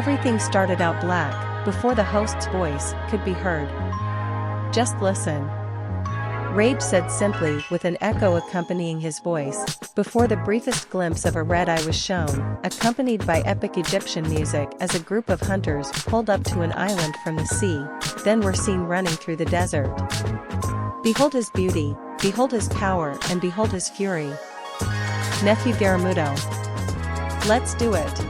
Everything started out black, before the host's voice could be heard. "Just listen," Rage said simply with an echo accompanying his voice, before the briefest glimpse of a red eye was shown, accompanied by epic Egyptian music as a group of hunters pulled up to an island from the sea, then were seen running through the desert. "Behold his beauty, behold his power, and behold his fury. Nefu Garumudo. Let's do it."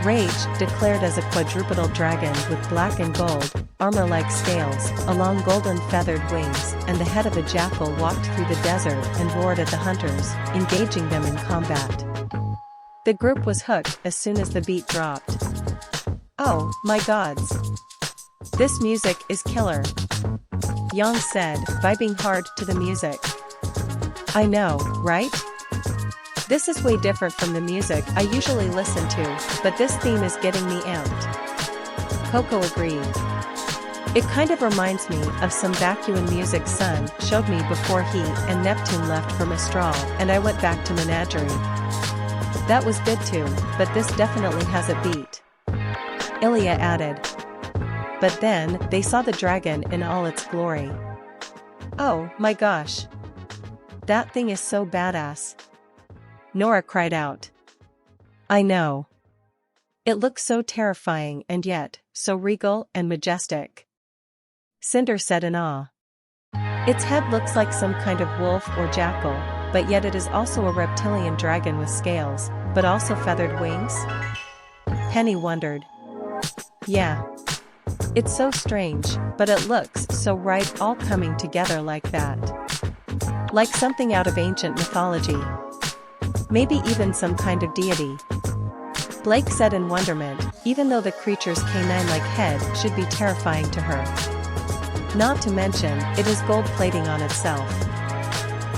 Rage, declared as a quadrupedal dragon with black and gold, armor-like scales, a long golden feathered wings, and the head of a jackal walked through the desert and roared at the hunters, engaging them in combat. The group was hooked as soon as the beat dropped. "Oh, my gods! This music is killer," Yang said, vibing hard to the music. "I know, right? This is way different from the music I usually listen to, but this theme is getting me amped." Coco agreed. "It kind of reminds me of some vacuum music Sun showed me before he and Neptune left for Mistral and I went back to Menagerie. That was good too, but this definitely has a beat," Ilya added. But then, they saw the dragon in all its glory. "Oh my gosh! That thing is so badass!" Nora cried out. "I know. It looks so terrifying and yet, so regal and majestic," Cinder said in awe. "Its head looks like some kind of wolf or jackal, but yet it is also a reptilian dragon with scales, but also feathered wings?" Penny wondered. "Yeah. It's so strange, but it looks so right, all coming together like that. Like something out of ancient mythology. Maybe even some kind of deity," Blake said in wonderment, even though the creature's canine-like head should be terrifying to her. "Not to mention, it is gold plating on itself.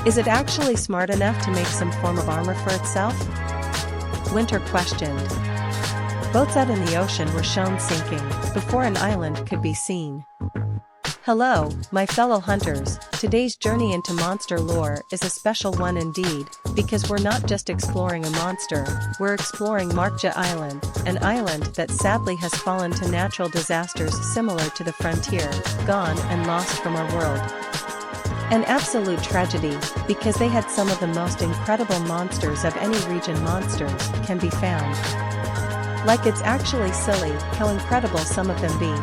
Is it actually smart enough to make some form of armor for itself?" Winter questioned. Boats out in the ocean were shown sinking, before an island could be seen. "Hello, my fellow hunters, today's journey into monster lore is a special one indeed, because we're not just exploring a monster, we're exploring Markja Island, an island that sadly has fallen to natural disasters similar to the frontier, gone and lost from our world. An absolute tragedy, because they had some of the most incredible monsters of any region monsters can be found. Like it's actually silly how incredible some of them be,"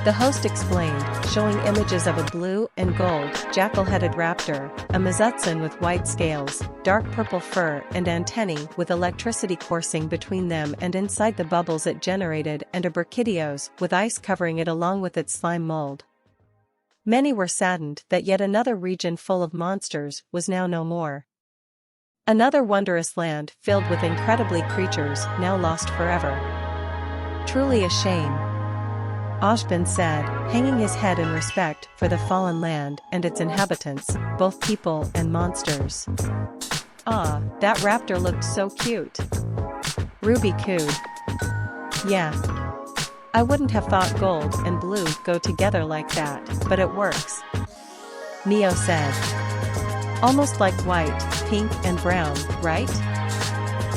the host explained, showing images of a blue and gold, jackal-headed raptor, a Mizutsun with white scales, dark purple fur and antennae with electricity coursing between them and inside the bubbles it generated, and a Brachydios with ice covering it along with its slime mold. Many were saddened that yet another region full of monsters was now no more. Another wondrous land filled with incredibly creatures now lost forever. "Truly a shame," Ashbin said, hanging his head in respect for the fallen land and its inhabitants, both people and monsters. "Ah, that raptor looked so cute," Ruby cooed. "Yeah. I wouldn't have thought gold and blue go together like that, but it works," Neo said. "Almost like white, pink and brown, right?"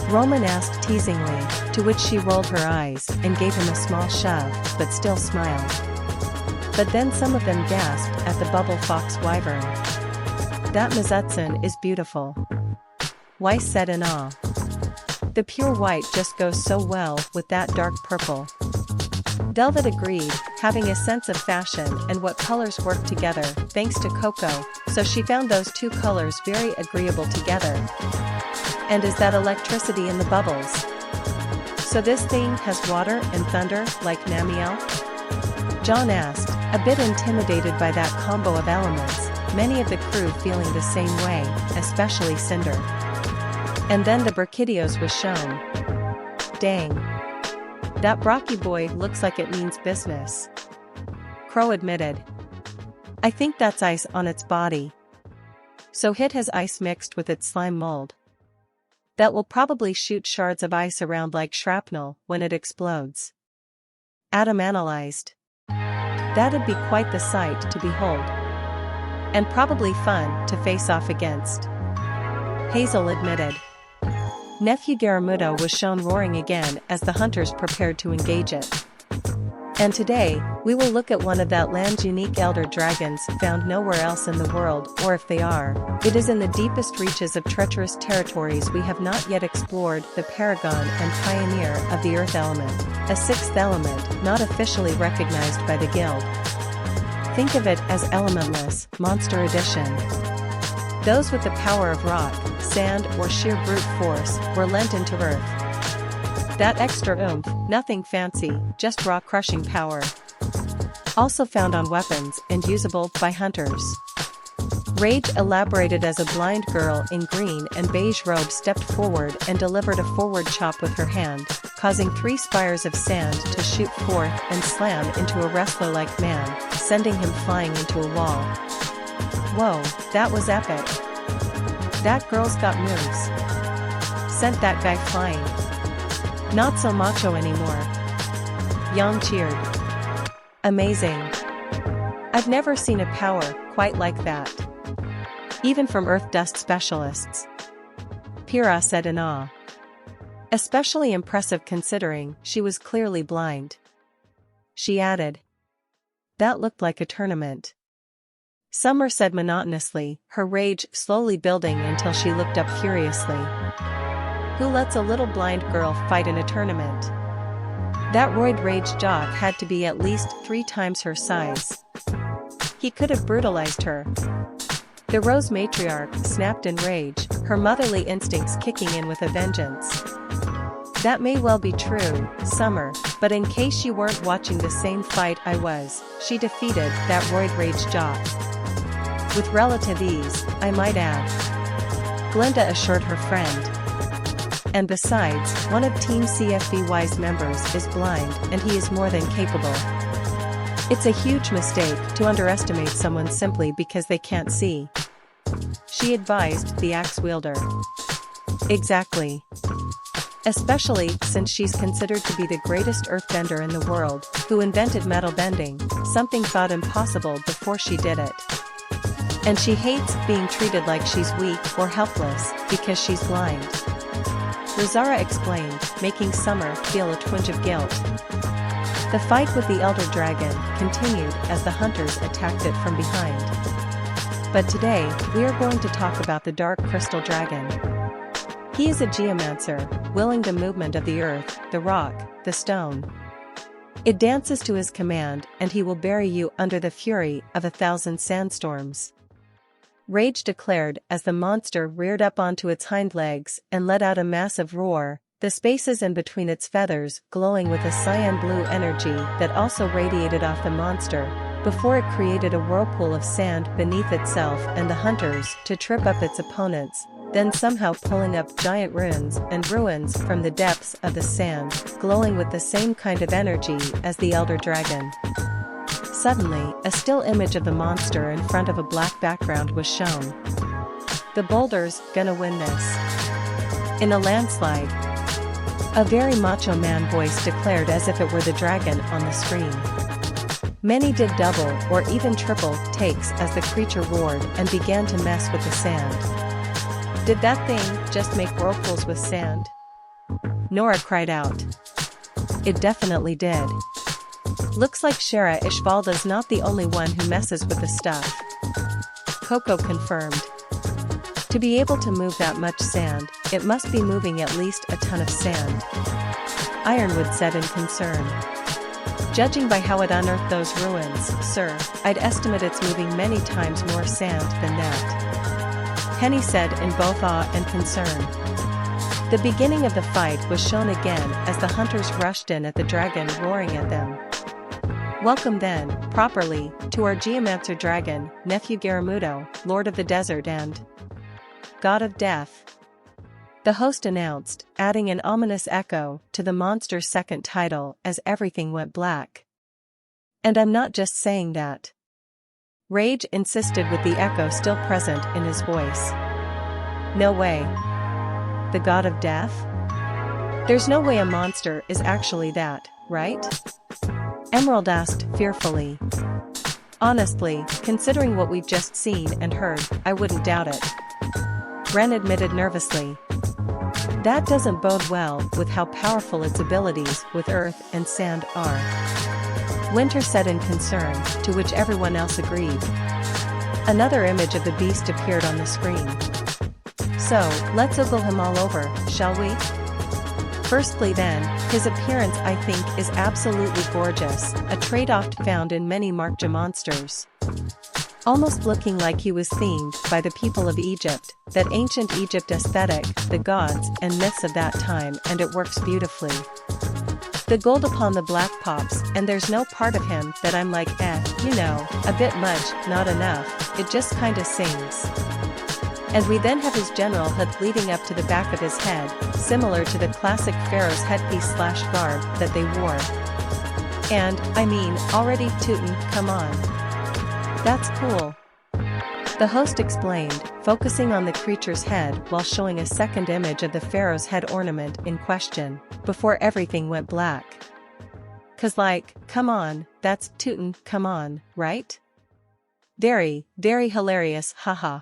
Roman asked teasingly, to which she rolled her eyes and gave him a small shove, but still smiled. But then some of them gasped at the bubble fox wyvern. "That Mizutsun is beautiful," Weiss said in awe. "The pure white just goes so well with that dark purple." Delvet agreed, having a sense of fashion and what colors work together, thanks to Coco, so she found those two colors very agreeable together. "And is that electricity in the bubbles? So this thing has water and thunder, like Namiel?" John asked, a bit intimidated by that combo of elements, many of the crew feeling the same way, especially Cinder. And then the Brachydios was shown. "Dang. That Brocky boy looks like it means business," Crow admitted. "I think that's ice on its body. So it has ice mixed with its slime mold. That will probably shoot shards of ice around like shrapnel when it explodes," Adam analyzed. "That'd be quite the sight to behold. And probably fun to face off against," Hazel admitted. Nephew Garumudo was shown roaring again as the hunters prepared to engage it. And today, we will look at one of that land's unique elder dragons found nowhere else in the world, or if they are, it is in the deepest reaches of treacherous territories we have not yet explored, the paragon and pioneer of the earth element, a sixth element not officially recognized by the guild. Think of it as elementless, monster edition. Those with the power of rock, sand or sheer brute force were lent into earth. That extra oomph, nothing fancy, just raw crushing power. Also found on weapons and usable by hunters. Rage elaborated as a blind girl in green and beige robe stepped forward and delivered a forward chop with her hand, causing 3 spires of sand to shoot forth and slam into a wrestler-like man, sending him flying into a wall. Whoa, that was epic. That girl's got moves. Sent that guy flying. Not so macho anymore. Yang cheered. Amazing. I've never seen a power quite like that. Even from earth dust specialists. Pyrrha said in awe. Especially impressive considering she was clearly blind. She added. That looked like a tournament. Summer said monotonously, her rage slowly building until she looked up furiously. Who lets a little blind girl fight in a tournament? That roid rage jock had to be at least 3 times her size. He could have brutalized her. The Rose matriarch snapped in rage, her motherly instincts kicking in with a vengeance. That may well be true, Summer, but in case you weren't watching the same fight I was, she defeated that roid rage jock. With relative ease, I might add. Glenda assured her friend. And besides, one of Team CFBY's members is blind and he is more than capable. It's a huge mistake to underestimate someone simply because they can't see. She advised the axe wielder. Exactly. Especially since she's considered to be the greatest earthbender in the world, who invented metal bending, something thought impossible before she did it. And she hates being treated like she's weak or helpless because she's blind. Rizara explained, making Summer feel a twinge of guilt. The fight with the Elder Dragon continued as the hunters attacked it from behind. But today, we are going to talk about the Dark Crystal Dragon. He is a geomancer, willing the movement of the earth, the rock, the stone. It dances to his command and he will bury you under the fury of 1,000 sandstorms. Rage declared as the monster reared up onto its hind legs and let out a massive roar, the spaces in between its feathers glowing with a cyan blue energy that also radiated off the monster, before it created a whirlpool of sand beneath itself and the hunters to trip up its opponents, then somehow pulling up giant runes and ruins from the depths of the sand, glowing with the same kind of energy as the Elder Dragon. Suddenly, a still image of the monster in front of a black background was shown. The boulder's gonna win this. In a landslide. A very macho man voice declared as if it were the dragon on the screen. Many did double or even triple takes as the creature roared and began to mess with the sand. Did that thing just make whirlpools with sand? Nora cried out. It definitely did. Looks like Shara Ishvalda's not the only one who messes with the stuff. Coco confirmed. To be able to move that much sand, it must be moving at least a ton of sand. Ironwood said in concern. Judging by how it unearthed those ruins, sir, I'd estimate it's moving many times more sand than that. Henny said in both awe and concern. The beginning of the fight was shown again as the hunters rushed in at the dragon roaring at them. Welcome then, properly, to our Geomancer Dragon, Nephew Garumudo, Lord of the Desert and God of Death. The host announced, adding an ominous echo to the monster's second title as everything went black. And I'm not just saying that. Rage insisted with the echo still present in his voice. No way. The God of Death? There's no way a monster is actually that, right? Emerald asked fearfully. Honestly, considering what we've just seen and heard, I wouldn't doubt it. Ren admitted nervously. That doesn't bode well with how powerful its abilities with earth and sand are. Winter said in concern, to which everyone else agreed. Another image of the beast appeared on the screen. So, let's ogle him all over, shall we? Firstly then, his appearance I think is absolutely gorgeous, a trait oft found in many Markja monsters. Almost looking like he was themed by the people of Egypt, that ancient Egypt aesthetic, the gods and myths of that time, and it works beautifully. The gold upon the black pops, and there's no part of him that I'm like you know, a bit much, not enough, it just kinda sings. And we then have his general hood leading up to the back of his head, similar to the classic pharaoh's headpiece/garb that they wore. And, I mean, already tootin', come on. That's cool. The host explained, focusing on the creature's head while showing a second image of the pharaoh's head ornament in question, before everything went black. 'Cause like, come on, that's tootin', come on, right? Very, very hilarious, haha.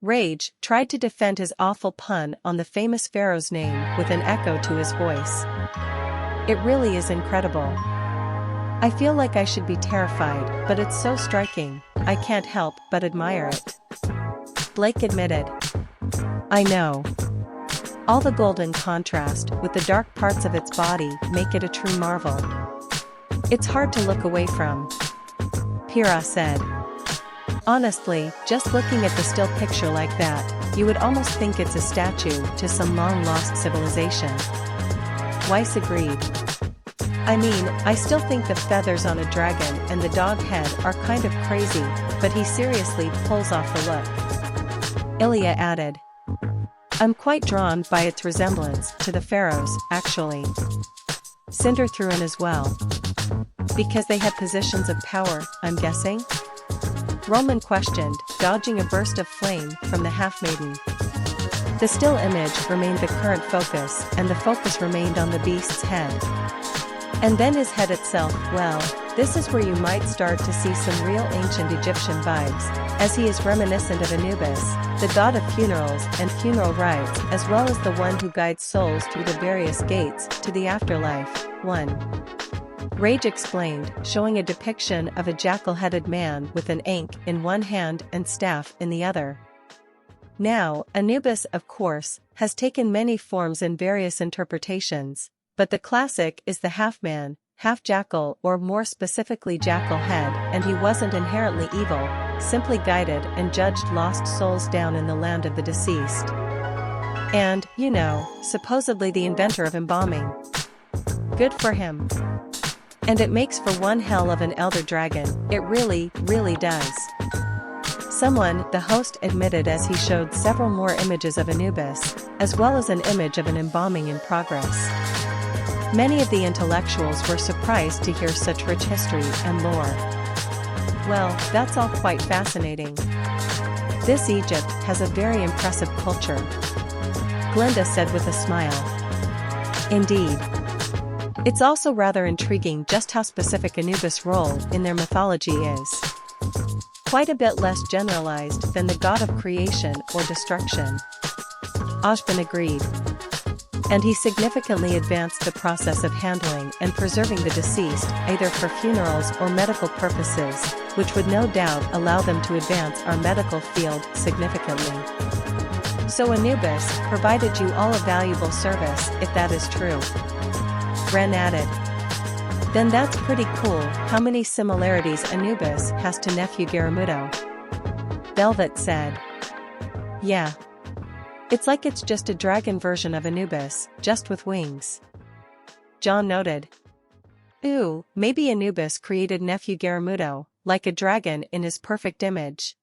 Rage tried to defend his awful pun on the famous pharaoh's name with an echo to his voice. It really is incredible. I feel like I should be terrified, but it's so striking, I can't help but admire it. Blake admitted. I know. All the golden contrast with the dark parts of its body make it a true marvel. It's hard to look away from. Pira said. Honestly, just looking at the still picture like that, you would almost think it's a statue to some long-lost civilization. Weiss agreed. I mean, I still think the feathers on a dragon and the dog head are kind of crazy, but he seriously pulls off the look. Ilya added. I'm quite drawn by its resemblance to the pharaohs, actually. Cinder threw in as well. Because they had positions of power, I'm guessing? Roman questioned, dodging a burst of flame from the half-maiden. The still image remained the current focus, and the focus remained on the beast's head. And then his head itself, well, this is where you might start to see some real ancient Egyptian vibes, as he is reminiscent of Anubis, the god of funerals and funeral rites, as well as the one who guides souls through the various gates to the afterlife. 1. Rage explained, showing a depiction of a jackal-headed man with an ankh in one hand and staff in the other. Now, Anubis, of course, has taken many forms and various interpretations, but the classic is the half-man, half-jackal, or more specifically jackal head, and he wasn't inherently evil, simply guided and judged lost souls down in the land of the deceased. And, you know, supposedly the inventor of embalming. Good for him. And it makes for one hell of an elder dragon, it really, really does. Someone, the host admitted as he showed several more images of Anubis, as well as an image of an embalming in progress. Many of the intellectuals were surprised to hear such rich history and lore. Well, that's all quite fascinating. This Egypt has a very impressive culture. Glinda said with a smile. Indeed. It's also rather intriguing just how specific Anubis' role in their mythology is. Quite a bit less generalized than the god of creation or destruction. Ashbin agreed. And he significantly advanced the process of handling and preserving the deceased, either for funerals or medical purposes, which would no doubt allow them to advance our medical field significantly. So Anubis provided you all a valuable service, if that is true. Ren added. Then that's pretty cool. How many similarities Anubis has to Nefu Garumudo? Velvet said. Yeah. It's like it's just a dragon version of Anubis, just with wings. John noted. Ooh, maybe Anubis created Nefu Garumudo, like a dragon in his perfect image.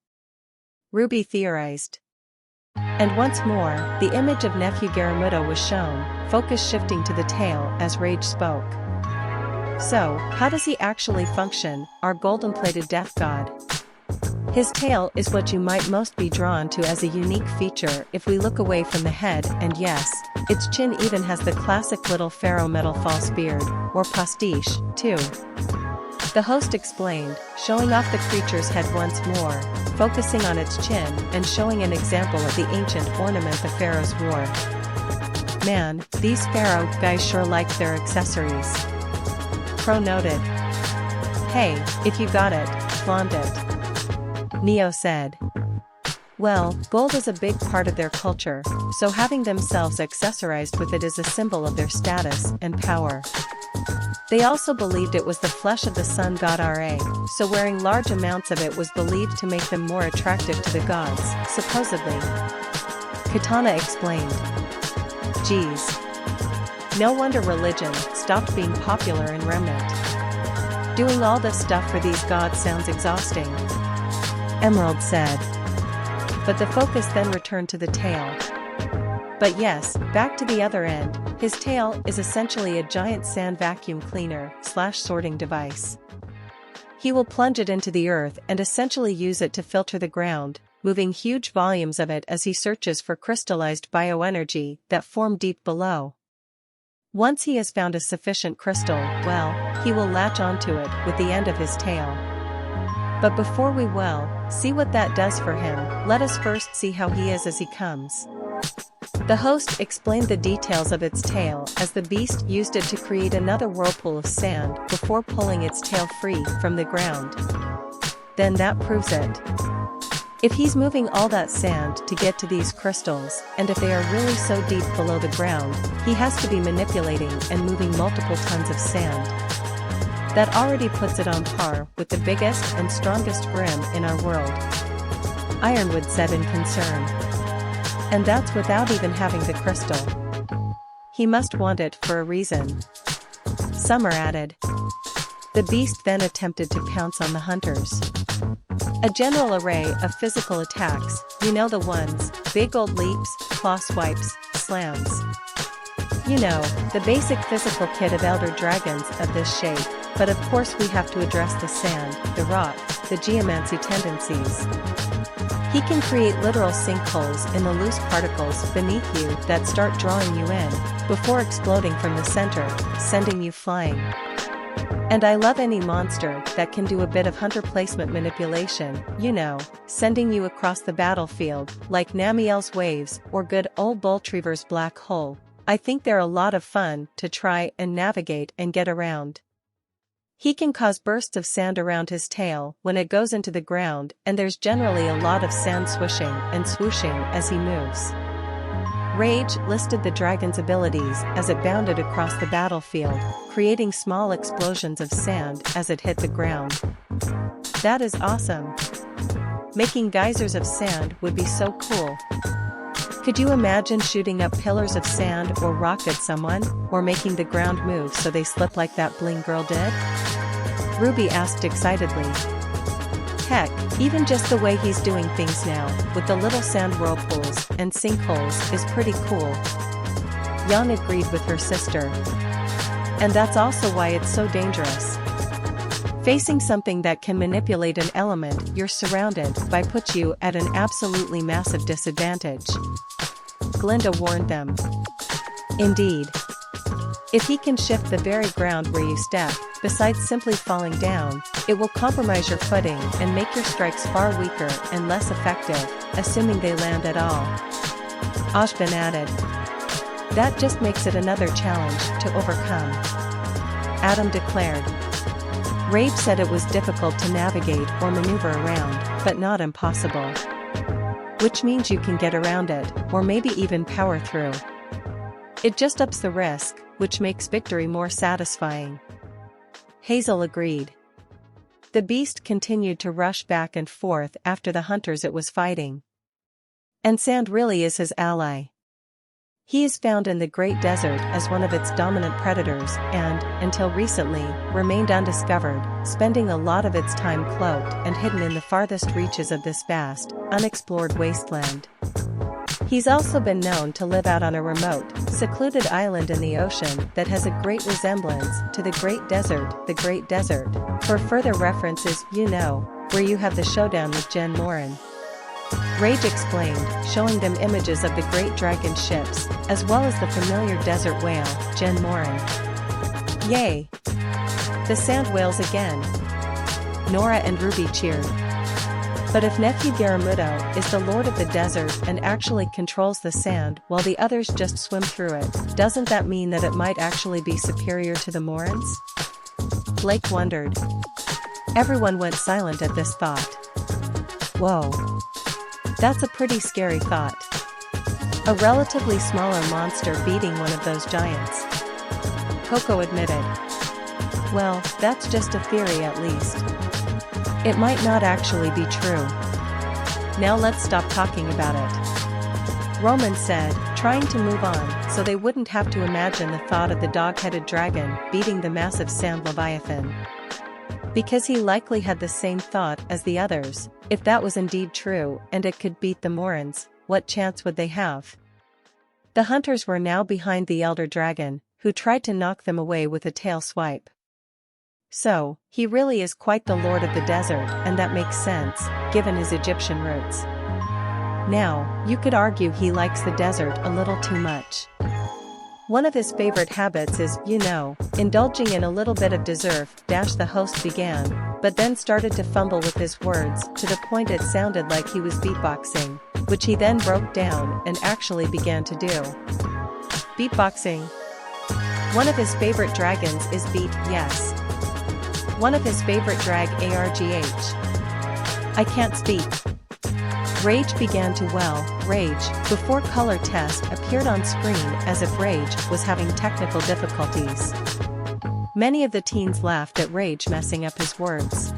RWBY theorized. And once more, the image of Nefu Garumudo was shown, focus shifting to the tail as Rage spoke. So, how does he actually function, our golden-plated death god? His tail is what you might most be drawn to as a unique feature if we look away from the head, and yes, its chin even has the classic little pharaoh metal false beard, or pastiche, too. The host explained, showing off the creature's head once more, focusing on its chin and showing an example of the ancient ornament the pharaohs wore. Man, these Pharaoh guys sure like their accessories. Crow noted. Hey, if you got it, flaunt it. Neo said. Well, gold is a big part of their culture, so having themselves accessorized with it is a symbol of their status and power. They also believed it was the flesh of the sun god Ra, so wearing large amounts of it was believed to make them more attractive to the gods, supposedly. Katana explained. Geez. No wonder religion stopped being popular in Remnant. Doing all this stuff for these gods sounds exhausting. Emerald said. But the focus then returned to the tail. But yes, back to the other end, his tail is essentially a giant sand vacuum cleaner / sorting device. He will plunge it into the earth and essentially use it to filter the ground, moving huge volumes of it as he searches for crystallized bioenergy that form deep below. Once he has found a sufficient crystal, well, he will latch onto it with the end of his tail. But before we see what that does for him, let us first see how he is as he comes. The host explained the details of its tail as the beast used it to create another whirlpool of sand before pulling its tail free from the ground. Then that proves it. If he's moving all that sand to get to these crystals, and if they are really so deep below the ground, he has to be manipulating and moving multiple tons of sand. That already puts it on par with the biggest and strongest Grim in our world. Ironwood said in concern. And that's without even having the crystal. He must want it for a reason. Summer added. The beast then attempted to pounce on the hunters. A general array of physical attacks, you know the ones, big old leaps, claw swipes, slams. You know, the basic physical kit of elder dragons of this shape, but of course we have to address the sand, the rock, the geomancy tendencies. He can create literal sinkholes in the loose particles beneath you that start drawing you in, before exploding from the center, sending you flying. And I love any monster that can do a bit of hunter placement manipulation, you know, sending you across the battlefield, like Namiel's waves or good old Boltreaver's black hole. I think they're a lot of fun to try and navigate and get around. He can cause bursts of sand around his tail when it goes into the ground, and there's generally a lot of sand swishing and swooshing as he moves. Rage listed the dragon's abilities as it bounded across the battlefield, creating small explosions of sand as it hit the ground. That is awesome. Making geysers of sand would be so cool. Could you imagine shooting up pillars of sand or rock at someone, or making the ground move so they slip like that bling girl did? Ruby asked excitedly. Heck, even just the way he's doing things now, with the little sand whirlpools and sinkholes, is pretty cool. Jan agreed with her sister. And that's also why it's so dangerous. Facing something that can manipulate an element you're surrounded by puts you at an absolutely massive disadvantage. Glinda warned them. Indeed. If he can shift the very ground where you step, besides simply falling down, it will compromise your footing and make your strikes far weaker and less effective, assuming they land at all. Ashbin added. That just makes it another challenge to overcome. Adam declared. RWBY said it was difficult to navigate or maneuver around, but not impossible. Which means you can get around it, or maybe even power through. It just ups the risk, which makes victory more satisfying. Hazel agreed. The beast continued to rush back and forth after the hunters it was fighting. And sand really is his ally. He is found in the Great Desert as one of its dominant predators and, until recently, remained undiscovered, spending a lot of its time cloaked and hidden in the farthest reaches of this vast, unexplored wasteland. He's also been known to live out on a remote, secluded island in the ocean that has a great resemblance to the Great Desert, the Great Desert. For further references, you know, where you have the showdown with Jen Morin. Rage explained, showing them images of the great dragon ships, as well as the familiar desert whale, Jen Morin. Yay! The sand whales again! Nora and Ruby cheered. But if Nefu Garumudo is the lord of the desert and actually controls the sand while the others just swim through it, doesn't that mean that it might actually be superior to the Morans? Blake wondered. Everyone went silent at this thought. Whoa. That's a pretty scary thought. A relatively smaller monster beating one of those giants. Coco admitted. Well, that's just a theory at least. It might not actually be true. Now let's stop talking about it. Roman said, trying to move on so they wouldn't have to imagine the thought of the dog-headed dragon beating the massive sand leviathan. Because he likely had the same thought as the others, if that was indeed true and it could beat the Morans, what chance would they have? The hunters were now behind the elder dragon, who tried to knock them away with a tail swipe. So, he really is quite the lord of the desert, and that makes sense, given his Egyptian roots. Now, you could argue he likes the desert a little too much. One of his favorite habits is, indulging in a little bit of dessert, the host began, but then started to fumble with his words to the point it sounded like he was beatboxing, which he then broke down and actually began to do. Beatboxing. One of his favorite dragons is beat, yes. One of his favorite drag ARGH. I can't speak. Rage began to well, Rage, before color test appeared on screen as if Rage was having technical difficulties. Many of the teens laughed at Rage messing up his words.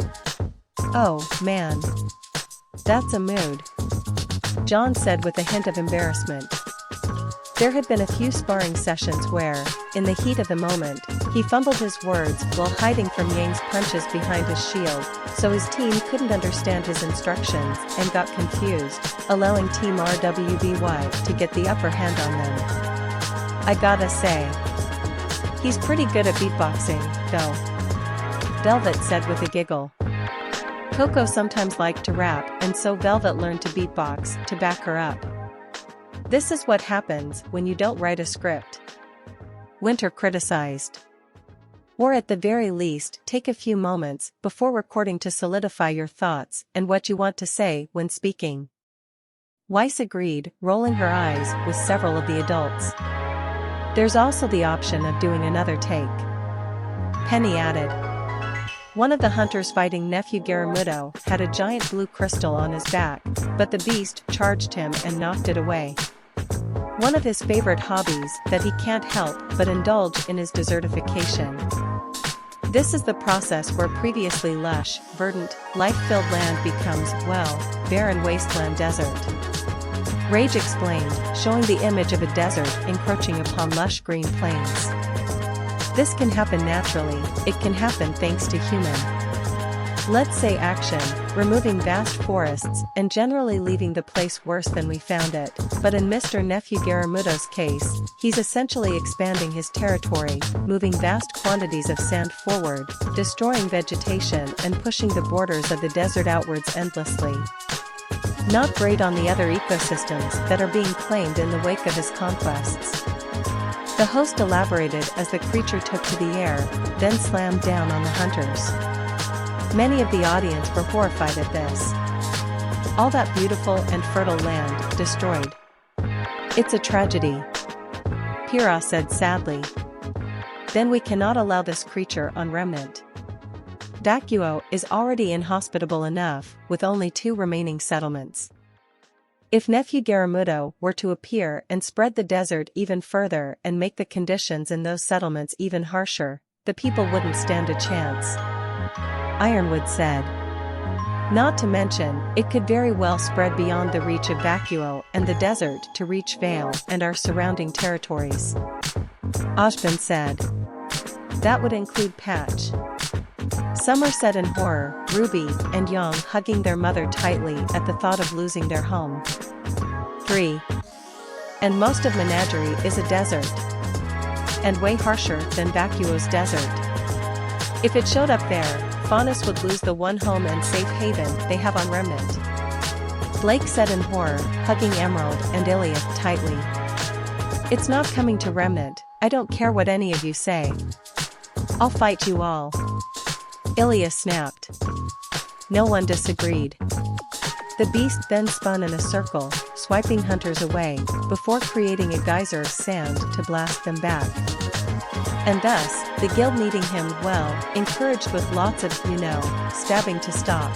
Oh, man. That's a mood. John said with a hint of embarrassment. There had been a few sparring sessions where, in the heat of the moment, he fumbled his words while hiding from Yang's punches behind his shield, so his team couldn't understand his instructions and got confused, allowing Team RWBY to get the upper hand on them. I gotta say, he's pretty good at beatboxing, though. Velvet said with a giggle. Coco sometimes liked to rap, and so Velvet learned to beatbox to back her up. This is what happens when you don't write a script. Winter criticized. Or at the very least, take a few moments before recording to solidify your thoughts and what you want to say when speaking. Weiss agreed, rolling her eyes with several of the adults. There's also the option of doing another take. Penny added. One of the hunters fighting Nefu Garumudo had a giant blue crystal on his back, but the beast charged him and knocked it away. One of his favorite hobbies that he can't help but indulge in is desertification. This is the process where previously lush, verdant, life-filled land becomes, well, barren wasteland desert. Rage explained, showing the image of a desert encroaching upon lush green plains. This can happen naturally, it can happen thanks to human, let's say, action, removing vast forests and generally leaving the place worse than we found it, but in Mr. Nefu Garumudo's case, he's essentially expanding his territory, moving vast quantities of sand forward, destroying vegetation and pushing the borders of the desert outwards endlessly. Not great on the other ecosystems that are being claimed in the wake of his conquests. The host elaborated as the creature took to the air, then slammed down on the hunters. Many of the audience were horrified at this. All that beautiful and fertile land destroyed. It's a tragedy. Pyrrha said sadly. Then we cannot allow this creature on Remnant. Vacuo is already inhospitable enough, with only 2 remaining settlements. If Nefu Garumudo were to appear and spread the desert even further and make the conditions in those settlements even harsher, the people wouldn't stand a chance. Ironwood said. Not to mention, it could very well spread beyond the reach of Vacuo and the desert to reach Vale and our surrounding territories. Ashbin said. That would include Patch. Summer said in horror, Ruby and Yang hugging their mother tightly at the thought of losing their home. 3. And most of Menagerie is a desert. And way harsher than Vacuo's desert. If it showed up there, Faunus would lose the one home and safe haven they have on Remnant. Blake said in horror, hugging Emerald and Iliath tightly. It's not coming to Remnant, I don't care what any of you say. I'll fight you all. Ilia snapped. No one disagreed. The beast then spun in a circle, swiping hunters away, before creating a geyser of sand to blast them back. And thus, the guild needing him, well, encouraged with lots of, stabbing to stop.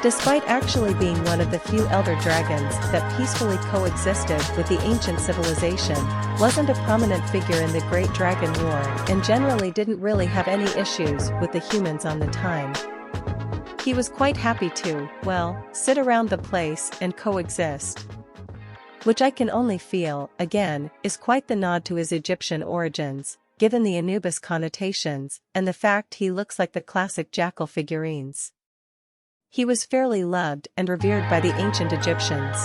Despite actually being one of the few elder dragons that peacefully coexisted with the ancient civilization, wasn't a prominent figure in the Great Dragon War and generally didn't really have any issues with the humans on the time. He was quite happy to, well, sit around the place and coexist. Which I can only feel, again, is quite the nod to his Egyptian origins, given the Anubis connotations, and the fact he looks like the classic jackal figurines. He was fairly loved and revered by the ancient Egyptians.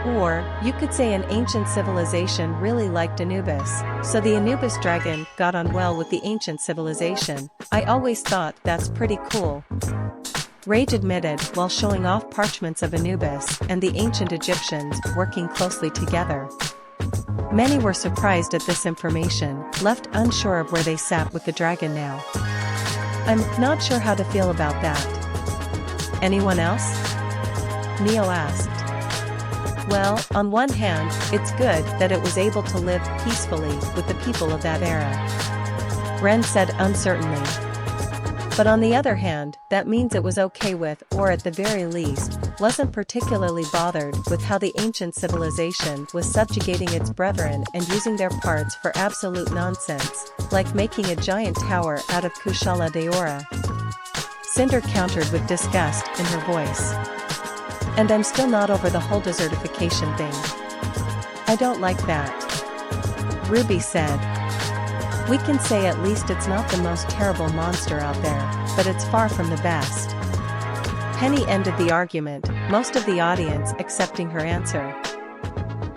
Or, you could say an ancient civilization really liked Anubis, so the Anubis dragon got on well with the ancient civilization. I always thought that's pretty cool. Rage admitted while showing off parchments of Anubis and the ancient Egyptians working closely together. Many were surprised at this information, left unsure of where they sat with the dragon now. I'm not sure how to feel about that. Anyone else? Neo asked. Well, on one hand, it's good that it was able to live peacefully with the people of that era. Ren said uncertainly. But on the other hand, that means it was okay with, or at the very least, wasn't particularly bothered with how the ancient civilization was subjugating its brethren and using their parts for absolute nonsense, like making a giant tower out of Kushala Daora. Cinder countered with disgust in her voice. And I'm still not over the whole desertification thing. I don't like that. RWBY said. We can say at least it's not the most terrible monster out there, but it's far from the best. Penny ended the argument, most of the audience accepting her answer.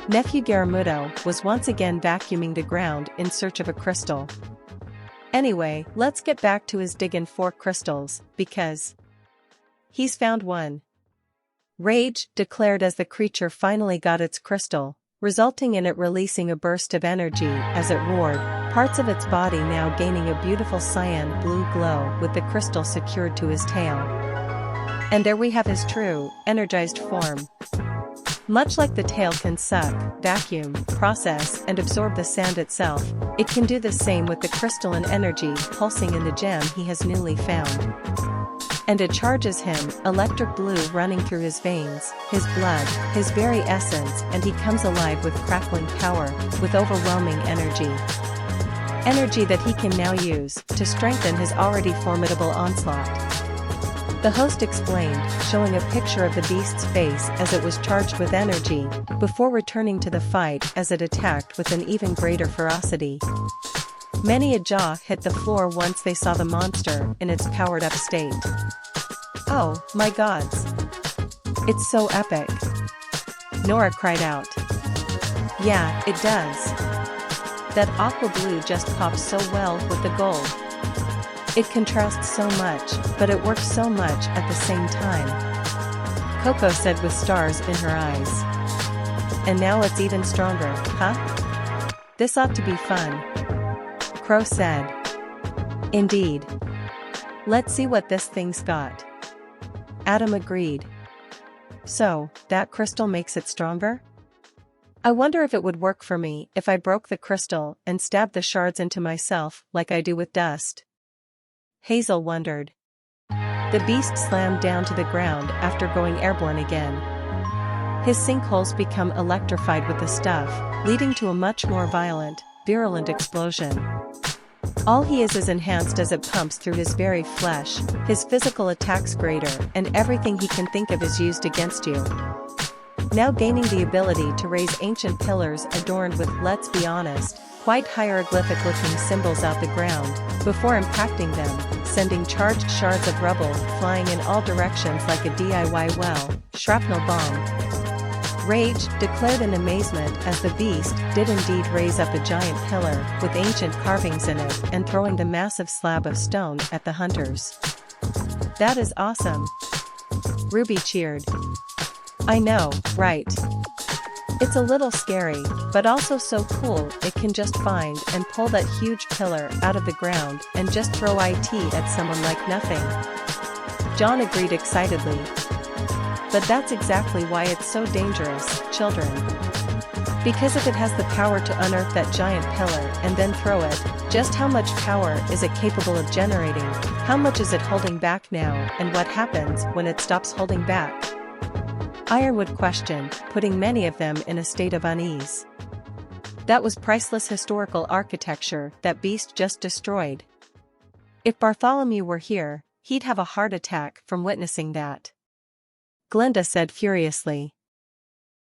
Nephew Garumudo was once again vacuuming the ground in search of a crystal. Anyway, let's get back to his diggin' for crystals, because he's found one. Rage declared as the creature finally got its crystal, resulting in it releasing a burst of energy as it roared, parts of its body now gaining a beautiful cyan blue glow with the crystal secured to his tail. And there we have his true, energized form. Much like the tail can suck, vacuum, process, and absorb the sand itself, it can do the same with the crystalline energy pulsing in the gem he has newly found. And it charges him, electric blue running through his veins, his blood, his very essence, and he comes alive with crackling power, with overwhelming energy. Energy that he can now use to strengthen his already formidable onslaught. The host explained, showing a picture of the beast's face as it was charged with energy, before returning to the fight as it attacked with an even greater ferocity. Many a jaw hit the floor once they saw the monster in its powered-up state. Oh, my gods! It's so epic! Nora cried out. Yeah, it does. That aqua blue just pops so well with the gold. It contrasts so much, but it works so much at the same time. Coco said with stars in her eyes. And now it's even stronger, huh? This ought to be fun. Crow said. Indeed. Let's see what this thing's got. Adam agreed. So, that crystal makes it stronger? I wonder if it would work for me if I broke the crystal and stabbed the shards into myself like I do with dust. Hazel wondered. The beast slammed down to the ground after going airborne again. His sinkholes become electrified with the stuff, leading to a much more violent, virulent explosion. All he is enhanced as it pumps through his very flesh, his physical attacks greater, and everything he can think of is used against you. Now gaining the ability to raise ancient pillars adorned with, let's be honest, quite hieroglyphic-looking symbols out the ground, before impacting them, sending charged shards of rubble flying in all directions like a DIY shrapnel bomb. Rage declared in amazement as the beast did indeed raise up a giant pillar with ancient carvings in it and throwing the massive slab of stone at the hunters. That is awesome! RWBY cheered. I know, right? It's a little scary, but also so cool it can just find and pull that huge pillar out of the ground and just throw it at someone like nothing. John agreed excitedly. But that's exactly why it's so dangerous, children. Because if it has the power to unearth that giant pillar and then throw it, just how much power is it capable of generating? How much is it holding back now, and what happens when it stops holding back? Ironwood questioned, putting many of them in a state of unease. That was priceless historical architecture that beast just destroyed. If Bartholomew were here, he'd have a heart attack from witnessing that. Glinda said furiously.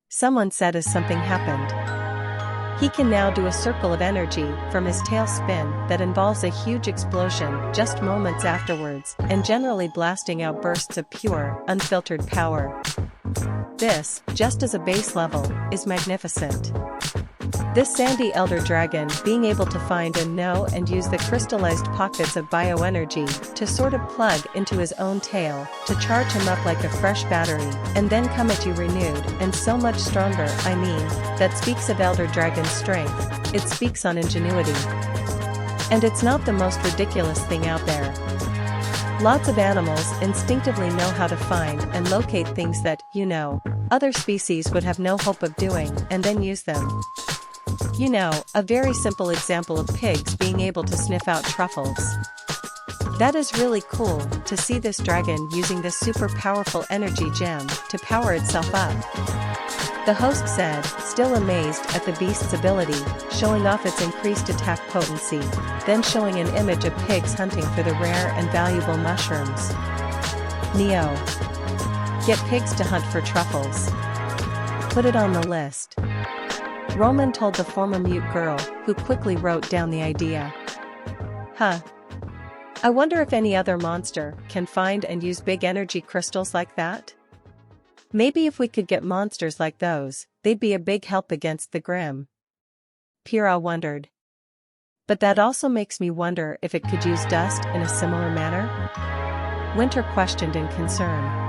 Someone said as something happened. He can now do a circle of energy from his tail spin that involves a huge explosion just moments afterwards, and generally blasting out bursts of pure, unfiltered power. This, just as a base level, is magnificent. This sandy elder dragon being able to find and know and use the crystallized pockets of bioenergy to sort of plug into his own tail, to charge him up like a fresh battery, and then come at you renewed and so much stronger. I mean, that speaks of elder dragon's strength, it speaks on ingenuity. And it's not the most ridiculous thing out there. Lots of animals instinctively know how to find and locate things that, other species would have no hope of doing, and then use them. A very simple example of pigs being able to sniff out truffles. That is really cool, to see this dragon using this super powerful energy gem to power itself up. The host said, still amazed at the beast's ability, showing off its increased attack potency, then showing an image of pigs hunting for the rare and valuable mushrooms. Neo. Get pigs to hunt for truffles. Put it on the list. Roman told the former mute girl, who quickly wrote down the idea. Huh. I wonder if any other monster can find and use big energy crystals like that? Maybe if we could get monsters like those, they'd be a big help against the Grimm. Pyrrha wondered. But that also makes me wonder if it could use dust in a similar manner? Winter questioned in concern.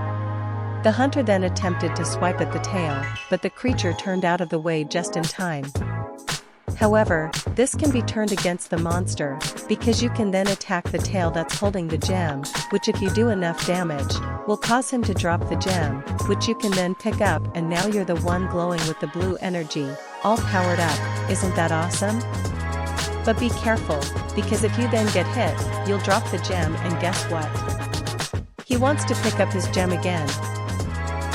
The hunter then attempted to swipe at the tail, but the creature turned out of the way just in time. However, this can be turned against the monster, because you can then attack the tail that's holding the gem, which if you do enough damage, will cause him to drop the gem, which you can then pick up, and now you're the one glowing with the blue energy, all powered up. Isn't that awesome? But be careful, because if you then get hit, you'll drop the gem, and guess what? He wants to pick up his gem again.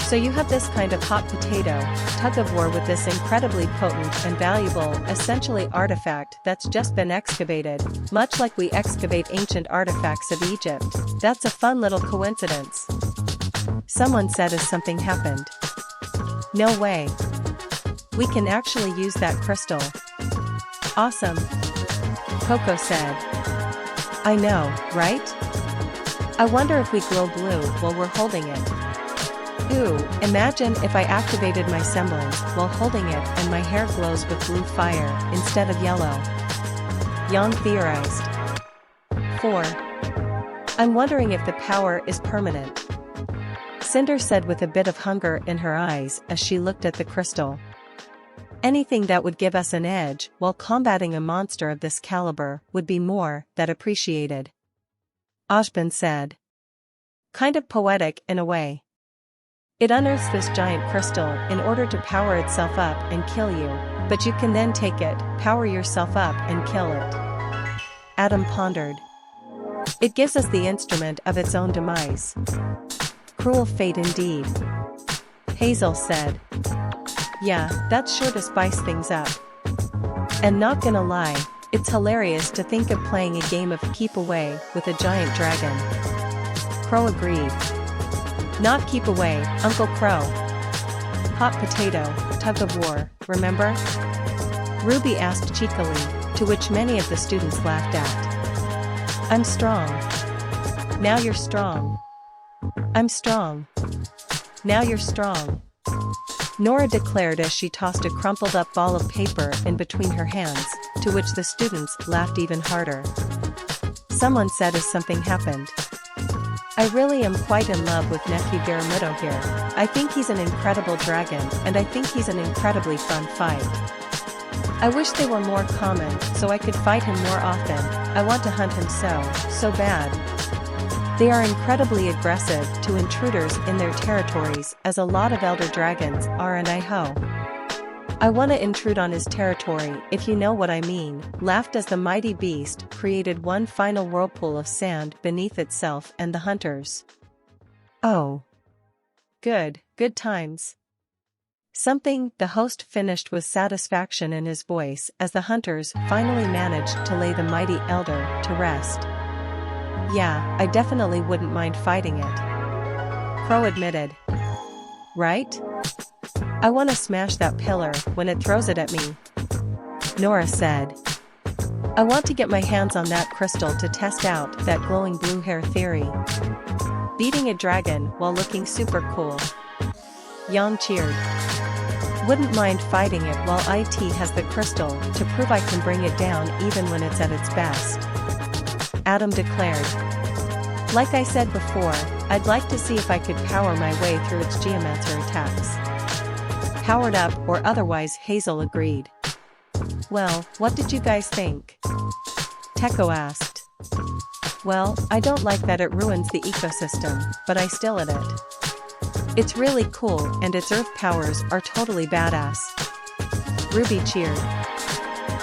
So you have this kind of hot potato tug-of-war with this incredibly potent and valuable, essentially artifact that's just been excavated, much like we excavate ancient artifacts of Egypt. That's a fun little coincidence. Someone said as something happened. No way. We can actually use that crystal. Awesome. Coco said. I know, right? I wonder if we glow blue while we're holding it. Ooh, imagine if I activated my semblance while holding it and my hair glows with blue fire instead of yellow. Yang theorized. 4. I'm wondering if the power is permanent. Cinder said with a bit of hunger in her eyes as she looked at the crystal. Anything that would give us an edge while combating a monster of this caliber would be more than appreciated. Ashban said. Kind of poetic in a way. It unearths this giant crystal in order to power itself up and kill you, but you can then take it, power yourself up and kill it. Adam pondered. It gives us the instrument of its own demise. Cruel fate indeed. Hazel said. Yeah, that's sure to spice things up. And not gonna lie, it's hilarious to think of playing a game of keep away with a giant dragon. Crow agreed. Not keep away, Uncle Crow. Hot potato, tug of war, remember? Ruby asked cheekily, to which many of the students laughed at. I'm strong. Now you're strong. I'm strong. Now you're strong. Nora declared as she tossed a crumpled up ball of paper in between her hands, to which the students laughed even harder. Someone said as something happened. I really am quite in love with Nefu Garumudo here. I think he's an incredible dragon, and I think he's an incredibly fun fight. I wish they were more common, so I could fight him more often. I want to hunt him so bad. They are incredibly aggressive to intruders in their territories, as a lot of elder dragons are, and I wanna intrude on his territory, if you know what I mean, laughed as the mighty beast created one final whirlpool of sand beneath itself and the hunters. Oh. Good times. Something the host finished with satisfaction in his voice as the hunters finally managed to lay the mighty elder to rest. Yeah, I definitely wouldn't mind fighting it. Crow admitted. Right? I want to smash that pillar when it throws it at me. Nora said. I want to get my hands on that crystal to test out that glowing blue hair theory. Beating a dragon while looking super cool. Yang cheered. Wouldn't mind fighting it while IT has the crystal to prove I can bring it down even when it's at its best. Adam declared. Like I said before, I'd like to see if I could power my way through its geomancer attacks. Powered up or otherwise, Hazel agreed. Well, what did you guys think? Teko asked. Well, I don't like that it ruins the ecosystem, but I still at it. It's really cool and its earth powers are totally badass. Ruby cheered.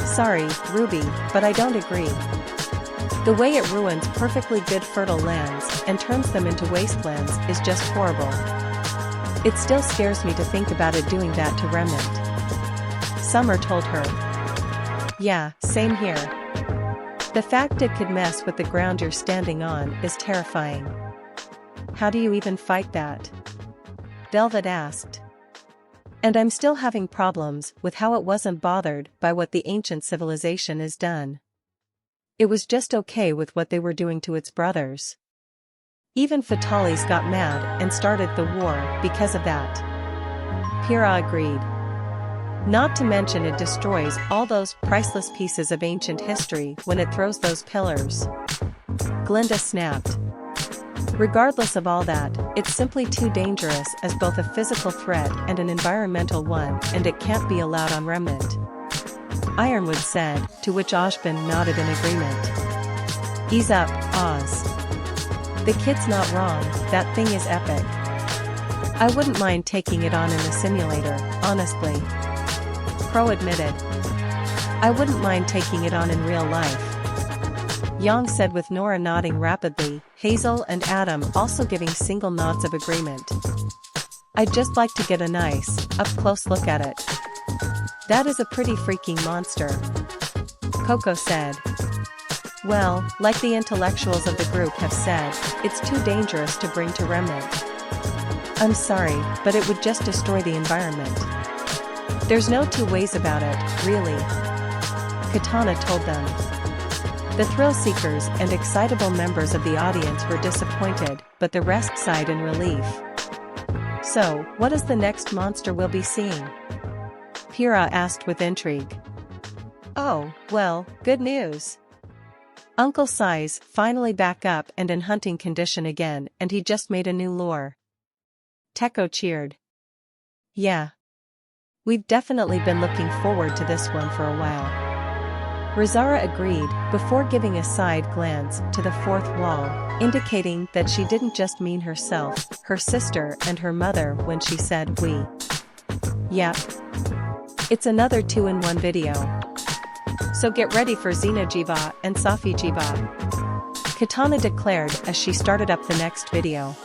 Sorry, Ruby, but I don't agree. The way it ruins perfectly good fertile lands and turns them into wastelands is just horrible. It still scares me to think about it doing that to Remnant. Summer told her. Yeah, same here. The fact it could mess with the ground you're standing on is terrifying. How do you even fight that? Velvet asked. And I'm still having problems with how it wasn't bothered by what the ancient civilization has done. It was just okay with what they were doing to its brothers. Even Fatalis got mad and started the war because of that. Pyrrha agreed. Not to mention it destroys all those priceless pieces of ancient history when it throws those pillars. Glinda snapped. Regardless of all that, it's simply too dangerous as both a physical threat and an environmental one, and it can't be allowed on Remnant. Ironwood said, to which Ozpin nodded in agreement. Ease up, Oz. The kid's not wrong, that thing is epic. I wouldn't mind taking it on in the simulator, honestly. Crow admitted. I wouldn't mind taking it on in real life. Yang said with Nora nodding rapidly, Hazel and Adam also giving single nods of agreement. I'd just like to get a nice, up-close look at it. That is a pretty freaking monster. Coco said. Well, like the intellectuals of the group have said, it's too dangerous to bring to Remnant. I'm sorry, but it would just destroy the environment. There's no two ways about it, really. Katana told them. The thrill-seekers and excitable members of the audience were disappointed, but the rest sighed in relief. So, what is the next monster we'll be seeing? Pyrrha asked with intrigue. Oh, well, good news. Uncle Sai's finally back up and in hunting condition again, and he just made a new lure. Teko cheered. Yeah. We've definitely been looking forward to this one for a while. Rizara agreed, before giving a side glance to the fourth wall, indicating that she didn't just mean herself, her sister and her mother when she said we. Yep. It's another 2-in-1 video. So get ready for Xena Jiva and Safi Jiva. Katana declared as she started up the next video.